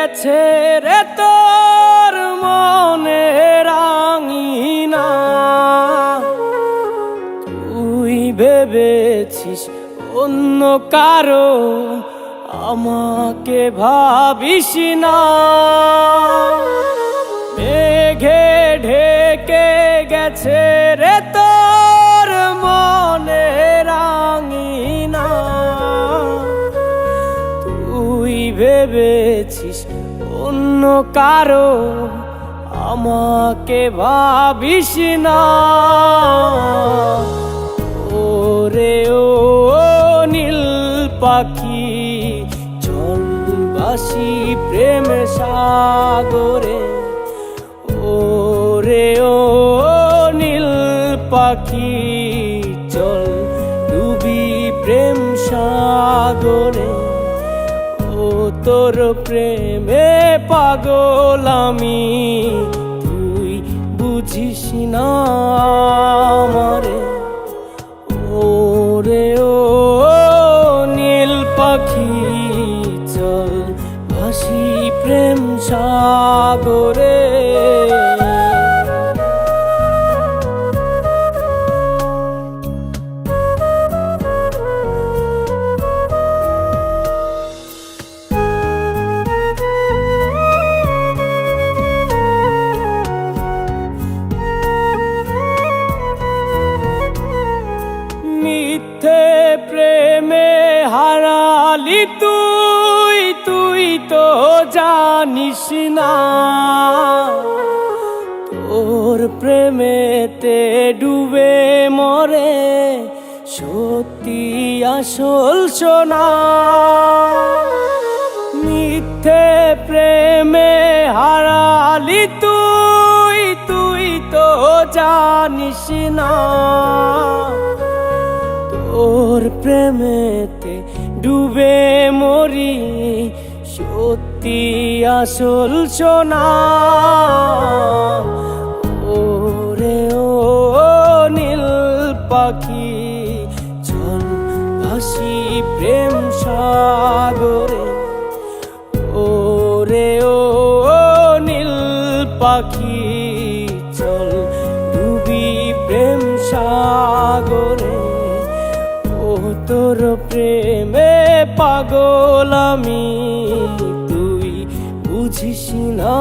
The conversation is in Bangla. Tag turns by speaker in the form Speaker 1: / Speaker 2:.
Speaker 1: গেছে রে তোর মনে রাঙিনা, তুই ভেবেছিস অন্য কারো, আমাকে ভাবিস না। মেঘে ঢেকে গেছে রে তোর মনে রাঙিনা, তুই ভেবেছিস অন্য কারো, আমাকে ভাবিস না। ওরে ও নীল পাখি, চল ভাসি প্রেম সাগরে। ওরে ও নীল পাখি, চল ডুবি প্রেম সাগরে। ও তোর প্রেমে পাগল আমি, তুই বুঝিস না আমারে। ওরে ও নীল পাখি, চল ভাসি প্রেম সাগরে। মিথ্যে প্রেমে হারালি তুই, তুই তো জানিস না। তোর প্রেমেতে ডুবে মরে সত্যি আসল সোনা। মিথ্যে প্রেমে হারালি তুই, তুই তো জানিস না। তোর প্রেমেতে ডুবে মরি সত্যি আসল সোনা। ওরে ও নীল পাখি, চল ভাসি প্রেম সাগরে। ওরে ও নীল পাখি, চল ডুবি প্রেম সাগরে। তোর প্রেমে পাগল আমি, তুই বুঝিস না।